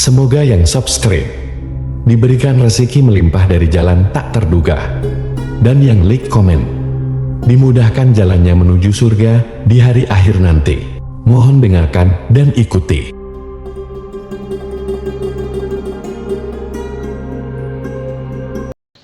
Semoga yang subscribe diberikan rezeki melimpah dari jalan tak terduga, dan yang like komen dimudahkan jalannya menuju surga di hari akhir nanti. Mohon dengarkan dan ikuti.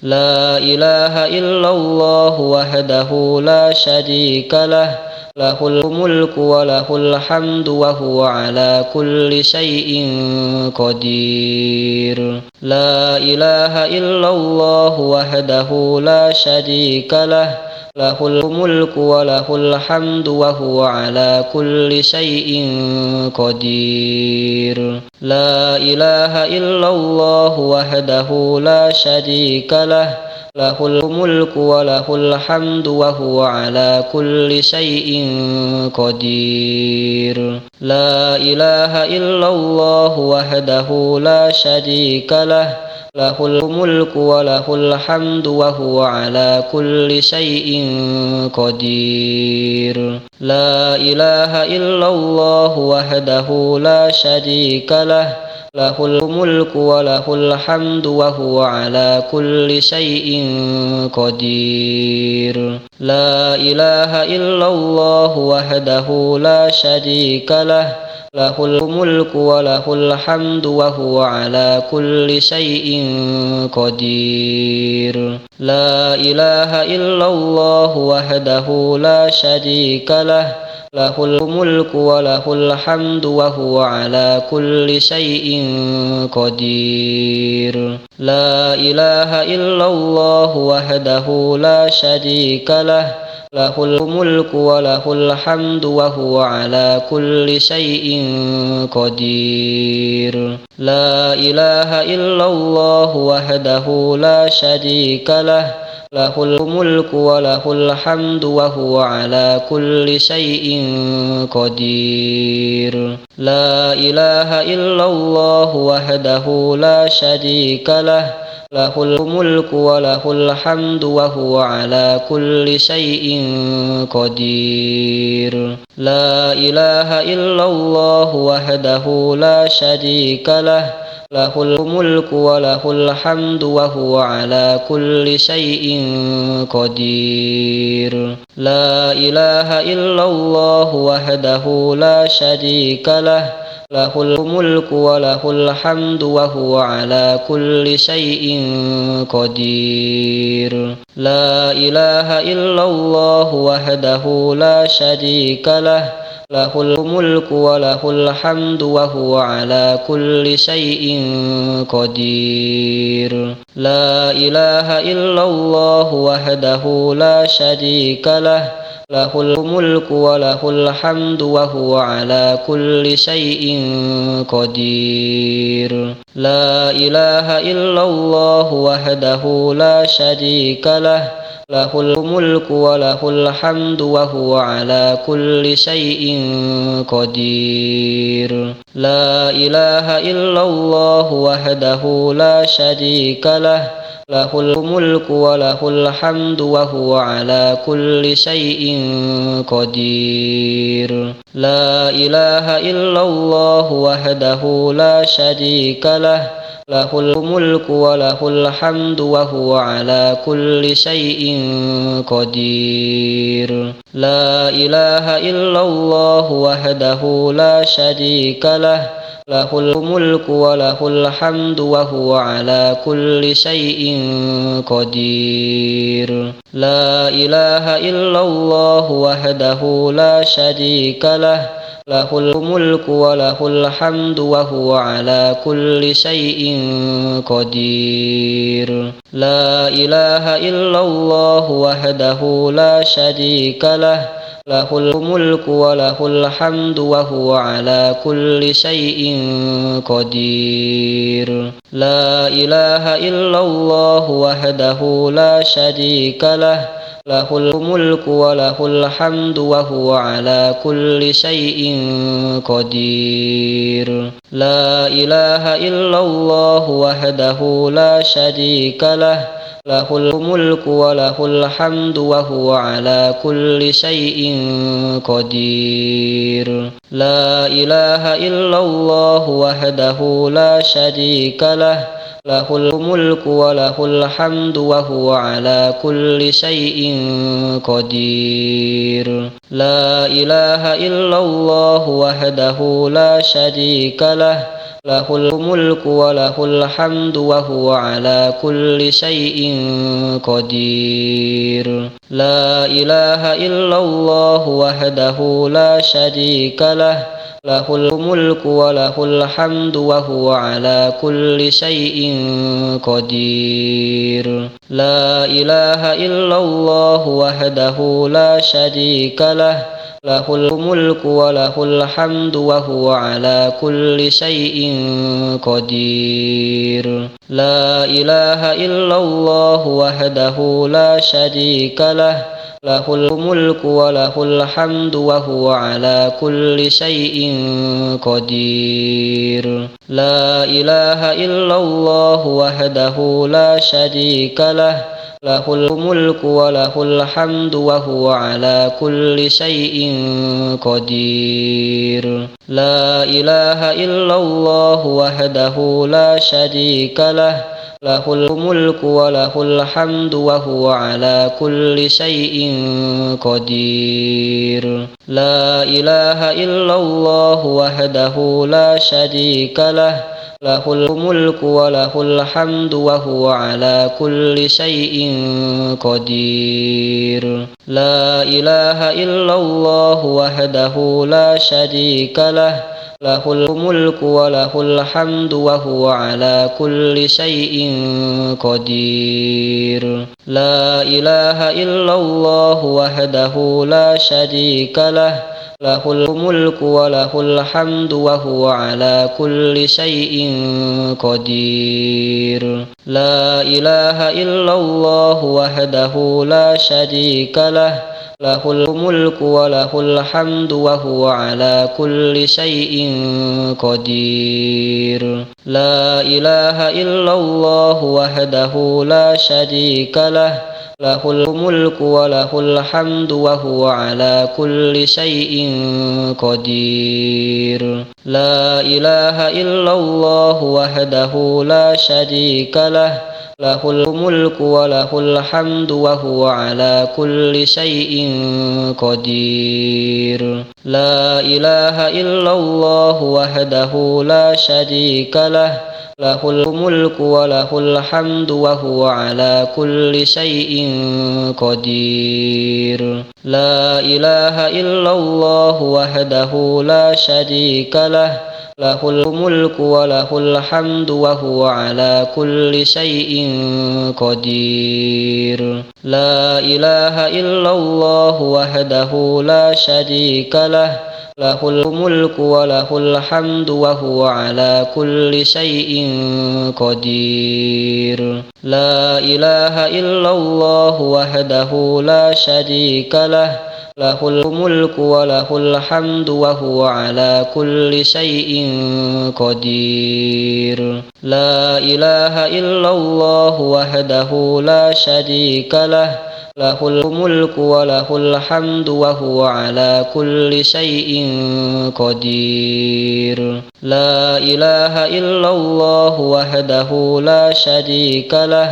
La ilaha illallah wahdahu la syarika lah, lahul mulku wa lahul hamdu wa huwa ala kulli syai'in qadir. La ilaha illallah wahdahu la syarika lah, lahul mulku wa lahul hamdu wa huwa ala kulli syai'in qadir. La ilaha illallah wahdahu la syarika lah, lahul mulku wa lahul hamdu wa huwa ala kulli syai'in qadir. La ilaha illallah wahdahu la syarika lah, lahul mulku wa lahul hamdu wa huwa ala kulli syai'in qadir. La ilaha illallah wahdahu la syarika lah, lahul mulku wa lahul hamdu wa huwa ala kulli syai'in qadir. La ilaha illallah wahdahu la syarika lah, lahul mulku wa lahul hamdu wa huwa ala kulli syai'in qadir. La ilaha illallah wahdahu la syarika lah, lahul mulku wa lahul hamdu wa huwa ala kulli syai'in qadir. La ilaha illallah wahdahu la syarika lah, lahul mulku wa lahul hamdu wa huwa ala kulli syai'in qadir. La ilaha illallah wahdahu la syarika lah, lahul mulku wa lahul hamdu wa huwa ala kulli syai'in qadir. La ilaha illallah wahdahu la syarika lah, lahul mulku wa lahul hamdu wa huwa ala kulli syai'in qadir. La ilaha illallah wahdahu la syarika lah, lahul mulku wa lahul hamdu wa huwa ala kulli syai'in qadir. La ilaha illallah wahdahu la syarika lah, lahul mulku wa lahul hamdu wa huwa ala kulli syai'in qadir. La ilaha illallah wahdahu la syarika lah, lahul mulku wa lahul hamdu wa huwa ala kulli syai'in qadir. La ilaha illallah wahdahu la syarika lah, lahul mulku wa lahul hamdu wa huwa ala kulli syai'in qadir. La ilaha illallah wahdahu la syarika lah, lahul mulku wa lahul hamdu wa huwa ala kulli syai'in qadir. La ilaha illallah wahdahu la syarika lah, lahul mulku wa lahul hamdu wa huwa ala kulli syai'in qadir. La ilaha illallah wahdahu la syarika lah, lahul mulku wa lahul hamdu wa huwa ala kulli syai'in qadir. La ilaha illallah wahdahu la syarika lah, lahul mulku wa lahul hamdu wa huwa ala kulli syai'in qadir. La ilaha illallah wahdahu la syarika lah, lahul mulku wa lahul hamdu wa huwa ala kulli syai'in qadir. La ilaha illallah wahdahu la syarika lah, lahul mulku wa lahul hamdu wa huwa ala kulli syai'in qadir. La ilaha illallah wahdahu la syarika lah, lahul mulku wa lahul hamdu wa huwa ala kulli syai'in qadir. La ilaha illallah wahdahu la syarika lah, lahul mulku wa lahul hamdu wa huwa ala kulli syai'in qadir. La ilaha illallah wahdahu la syarika lah, lahul mulku wa lahul hamdu wa huwa ala kulli syai'in qadir. La ilaha illallah wahdahu la syarika lah, lahul mulku wa lahul hamdu wa huwa ala kulli syai'in qadir. La ilaha illallah wahdahu la syarika lah, lahul mulku wa lahul hamdu wa huwa ala kulli syai'in qadir. La ilaha illallah wahdahu la syarika lah, lahul mulku wa lahul hamdu wa huwa ala kulli syai'in qadir. La ilaha illallah wahdahu la syarika lah, lahul mulku wa lahul hamdu wa huwa ala kulli syai'in qadir. La ilaha illallah wahdahu la syarika lah, lahul mulku wa lahul hamdu wa huwa ala kulli syai'in qadir. La ilaha illallah wahdahu la syarika lah, lahul mulku wa lahul hamdu wa huwa ala kulli syai'in qadir. La ilaha illallah wahdahu la syarika lah, lahul mulku wa lahul hamdu wa huwa ala kulli syai'in qadir. La ilaha illallah wahdahu la syarika lah, lahul mulku wa lahul hamdu wa huwa ala kulli syai'in qadir. La ilaha illallah wahdahu la syarika lah, lahul mulku wa lahul hamdu wa huwa ala kulli syai'in qadir. La ilaha illallah wahdahu la syarika lah, lahul mulku wa lahul hamdu wa huwa ala kulli syai'in qadir. La ilaha illallah wahdahu la syarika lah, lahul mulku wa lahul hamdu wa huwa ala kulli syai'in qadir. La ilaha illallah wahdahu la syarika lah, lahul mulku wa lahul hamdu wa huwa ala kulli syai'in qadir. La ilaha illallah wahdahu la syarika lah, lahul mulku wa lahul hamdu wa huwa ala kulli syai'in qadir. La ilaha illallah wahdahu la syarika lah, lahul mulku wa lahul hamdu wa huwa ala kulli syai'in qadir. La ilaha illallah wahdahu la syarika lah, lahul mulku wa lahul hamdu wa huwa ala kulli syai'in qadir. La ilaha illallah wahdahu la syarika lah, lahul mulku wa lahul hamdu wa huwa ala kulli syai'in qadir. La ilaha illallah wahdahu la syarika lah, lahul mulku wa lahul hamdu wa huwa ala kulli syai'in qadir. La ilaha illallah wahdahu la syarika lah,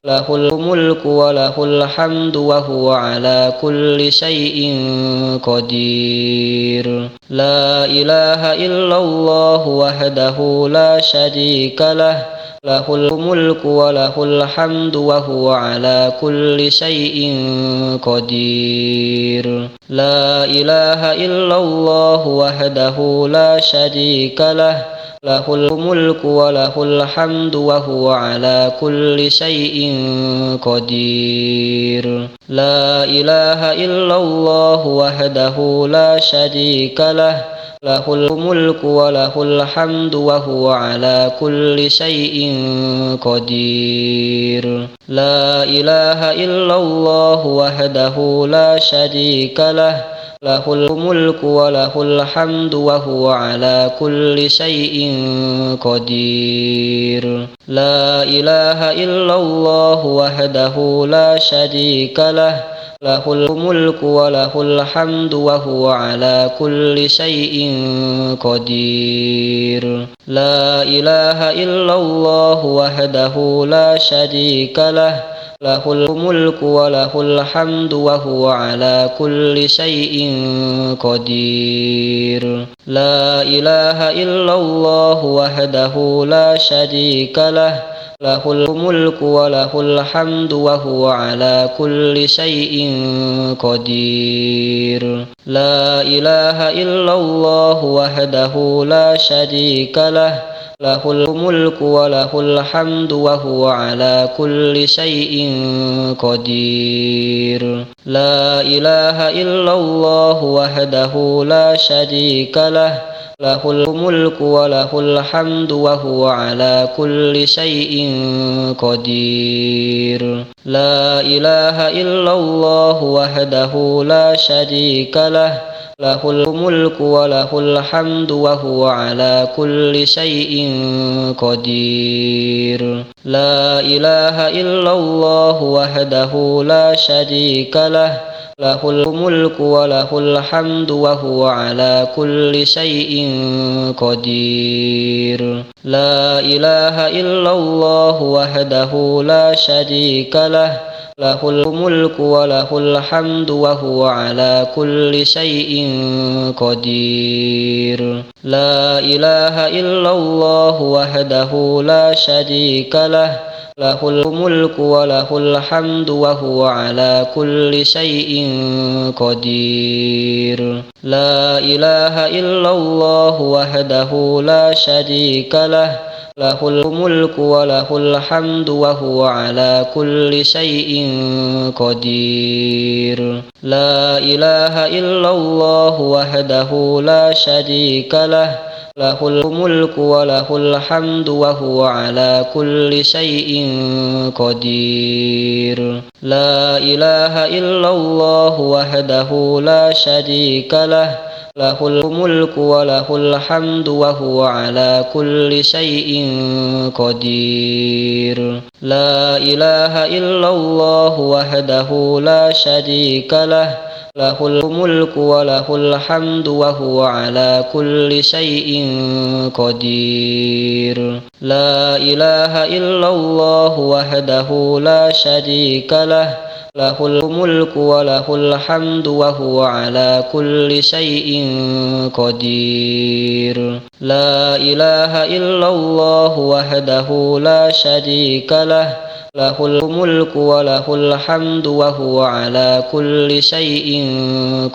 lahul mulku wa lahul hamdu wa huwa ala kulli syai'in qadir. La ilaha illallah wahdahu la syarika lah, lahul mulku wa lahul hamdu wa huwa ala kulli syai'in qadir. La ilaha illallah wahdahu la syarika lah, lahul mulku wa lahul hamdu wa huwa ala kulli syai'in qadir. La ilaha illallah wahdahu la syarika lah, lahul mulku wa lahul hamdu wa huwa ala kulli syai'in qadir. La ilaha illallah wahdahu la syarika lah, lahul mulku wa lahul hamdu wa huwa ala kulli syai'in qadir. La ilaha illallah wahdahu la syarika lah, lahul mulku wa lahul hamdu wa huwa ala kulli syai'in qadir. La ilaha illallah wahdahu la syarika lah, lahul mulku wa lahul hamdu wa huwa ala kulli syai'in qadir. La ilaha illallah wahdahu la syarika lah, lahul mulku wa lahul hamdu wa huwa ala kulli syai'in qadir. La ilaha illallah wahdahu la syarika lah, lahul mulku wa lahul hamdu wa huwa ala kulli syai'in qadir. La ilaha illallah wahdahu la syarika lah, lahul mulku wa lahul hamdu wa huwa ala kulli syai'in qadir. La ilaha illallah wahdahu la syarika lah, lahul mulku wa lahul hamdu wa huwa ala kulli syai'in qadir. La ilaha illallah wahdahu la syarika lah, lahul mulku wa lahul hamdu wa huwa ala kulli syai'in qadir. La ilaha illallah wahdahu la syarika lah, lahul mulku wa lahul hamdu wa huwa ala kulli syai'in qadir. La ilaha illallah wahdahu la syarika lah, lahul mulku wa lahul hamdu wa huwa ala kulli syai'in qadir. La ilaha illallah wahdahu la syarika lah, lahul mulku wa lahul hamdu wa huwa ala kulli syai'in qadir. La ilaha illallah wahdahu la syarika lah, lahul mulku wa lahul hamdu wa huwa ala kulli syai'in qadir. La ilaha illallah wahdahu la syarika lah, lahul mulku wa lahul hamdu wa huwa ala kulli syai'in qadir. La ilaha illallah wahdahu la syarika lah, lahul mulku wa lahul hamdu wa huwa ala kulli syai'in qadir. La ilaha illallah wahdahu la syarika lah, lahul mulku wa lahul hamdu wa huwa ala kulli syai'in qadir. La ilaha illallah wahdahu la syarika lah, lahul mulku wa lahul hamdu wa huwa ala kulli syai'in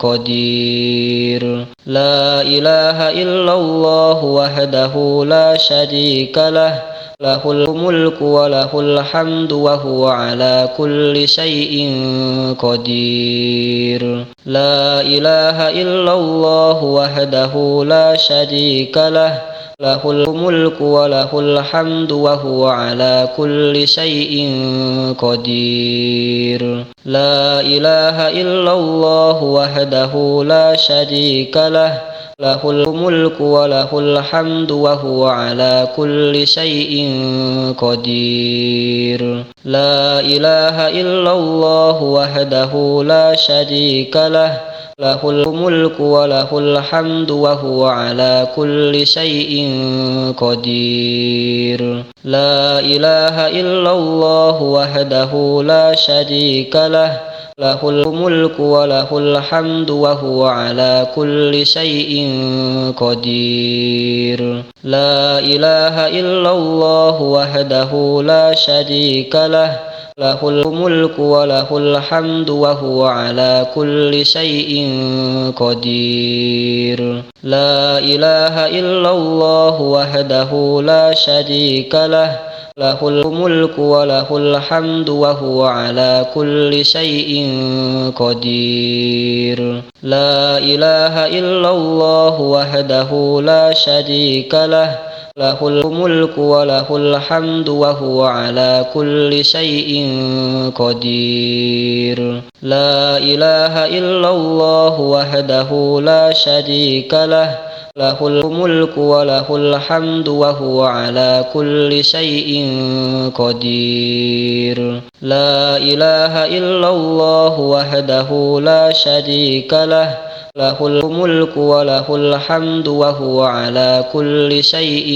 qadir. La ilaha illallah wahdahu la syarika lah, lahul mulku wa lahul hamdu wa huwa ala kulli syai'in qadir. La ilaha illallah wahdahu la syarika lah, lahul mulku wa lahul hamdu wa huwa ala kulli syai'in qadir. La ilaha illallah wahdahu la syarika lah, lahul mulku wa lahul hamdu wa huwa ala kulli syai'in qadir. La ilaha illallah wahdahu la syarika lah, lahul mulku wa lahul hamdu wa huwa ala kulli syai'in qadir. La ilaha illallah wahdahu la syarika lah, lahul mulku wa lahul hamdu wa huwa ala kulli syai'in qadir. La ilaha illallah wahdahu la syarika lah, lahul mulku wa lahul hamdu wa huwa ala kulli syai'in qadir. La ilaha illallah wahdahu la syarika lah, lahul mulku wa lahul hamdu wa huwa ala kulli syai'in qadir. La ilaha illallah wahdahu la syarika lah, له الملك وله الحمد وهو على كل شيء قدير لا إله إلا الله وحده لا شريك له له الملك وله الحمد وهو على كل شيء قدير لا إله إلا الله وحده لا شريك له له الملك وله الحمد وهو على كل شيء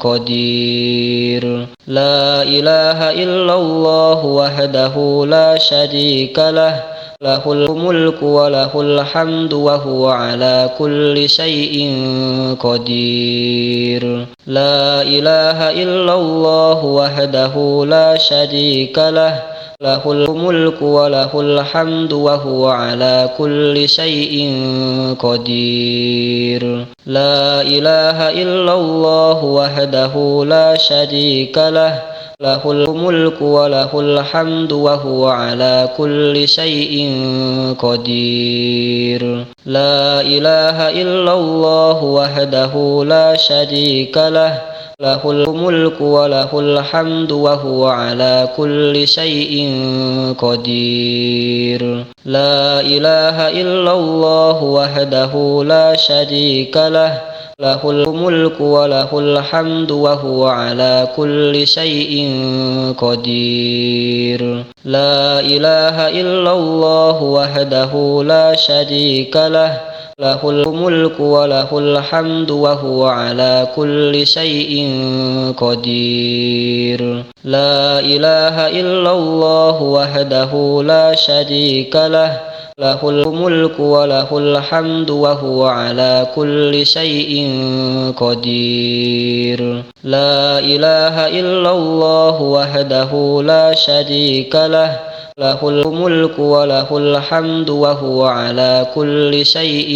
قدير لا إله إلا الله وحده لا شريك له له الملك وله الحمد وهو على كل شيء قدير لا إله إلا الله وحده لا شريك له له الملك وله الحمد وهو على كل شيء قدير لا إله إلا الله وحده لا شريك له له الملك وله الحمد وهو على كل شيء قدير لا إله إلا الله وحده لا شريك له له الملك وله الحمد وهو على كل شيء قدير لا إله إلا الله وحده لا شريك له له الملك وله الحمد وهو على كل شيء قدير لا إله إلا الله وحده لا شريك له له الملك وله الحمد وهو على كل شيء قدير لا إله إلا الله وحده لا شريك له له الملك وله الحمد وهو على كل شيء قدير لا إله إلا الله وحده لا شريك له له الملك وله الحمد وهو على كل شيء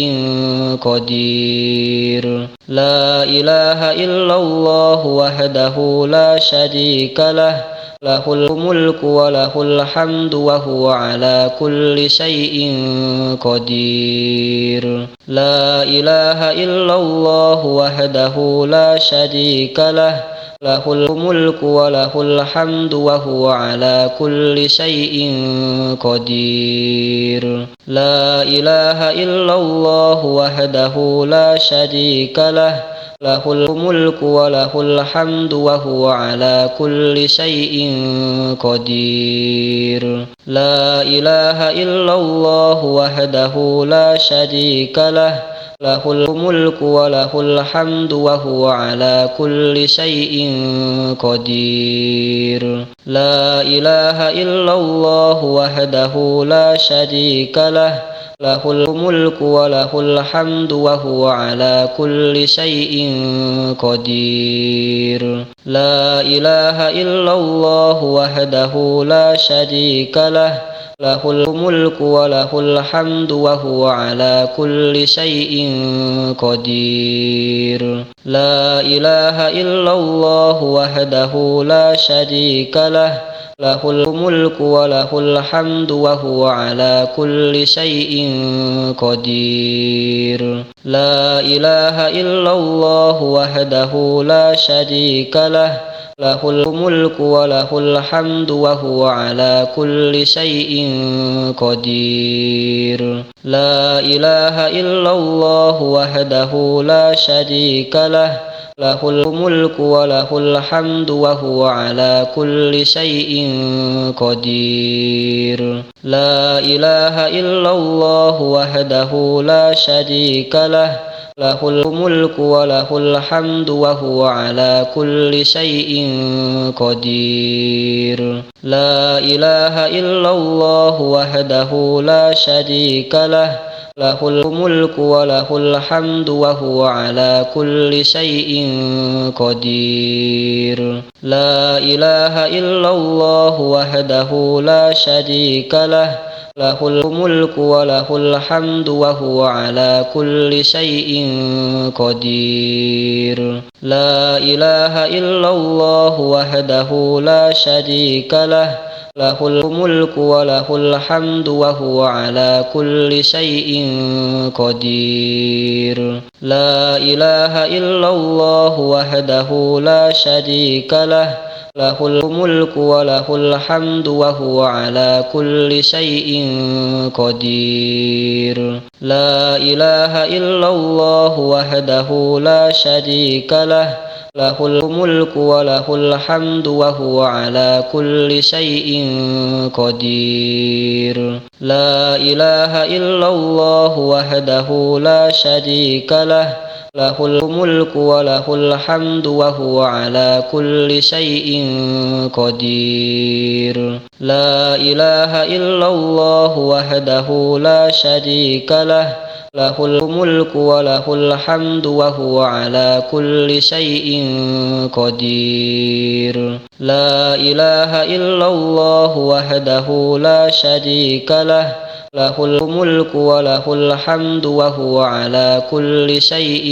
قدير لا إله إلا الله وحده لا شريك له له الملك وله الحمد وهو على كل شيء قدير لا إله إلا الله وحده لا شريك له له الملك وله الحمد وهو على كل شيء قدير لا إله إلا الله وحده لا شريك له له الملك وله الحمد وهو على كل شيء قدير لا إله إلا الله وحده لا شريك له له الملك وله الحمد وهو على كل شيء قدير لا إله إلا الله وحده لا شريك له له الملك وله الحمد وهو على كل شيء قدير لا إله إلا الله وحده لا شريك له له الملك وله الحمد وهو على كل شيء قدير لا إله إلا الله وحده لا شريك له له الملك وله الحمد وهو على كل شيء قدير لا إله إلا الله وحده لا شريك له له الملك وله الحمد وهو على كل شيء قدير لا إله إلا الله وحده لا شريك له له الملك وله الحمد وهو على كل شيء قدير لا إله إلا الله وحده لا شريك له له الملك وله الحمد وهو على كل شيء قدير لا إله إلا الله وحده لا شريك له له الملك وله الحمد وهو على كل شيء قدير لا إله إلا الله وحده لا شريك له له الملك وله الحمد وهو على كل شيء قدير. لا إله إلا الله وحده لا شريك له له الملك وله الحمد وهو على كل شيء قدير. لا إله إلا الله وحده لا شريك له له الملك وله الحمد وهو على كل شيء قدير. لا إله إلا الله وحده لا شريك له له الملك وله الحمد وهو على كل شيء قدير. لا إله إلا الله وحده لا شريك له له الملك وله الحمد وهو على كل شيء قدير. لا إله إلا الله وحده لا شريك له له الملك وله الحمد وهو على كل شيء قدير. لا إله إلا الله وحده لا شريك له له الملك وله الحمد وهو على كل شيء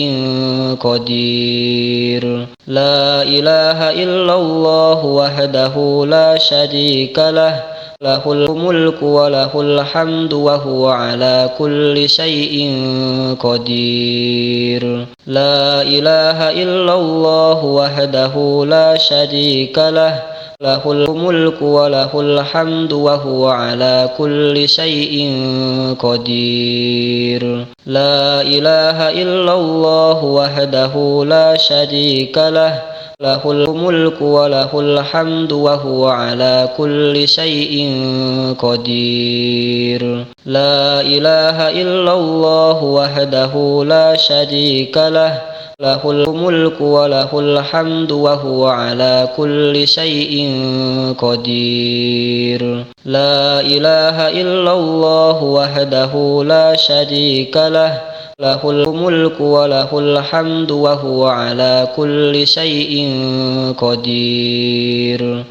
قدير. لا إله إلا الله وحده لا شريك له له الملك وله الحمد وهو على كل شيء قدير. لا إله إلا الله وحده لا شريك له له الملك وله الحمد وهو على كل شيء قدير. لا إله إلا الله وحده لا شريك له له الملك وله الحمد وهو على كل شيء قدير. لا إله إلا الله وحده لا شريك له له الملك وله الحمد وهو على كل شيء قدير. لا إله إلا الله وحده لا شريك له له الملك وله الحمد وهو على كل شيء قدير.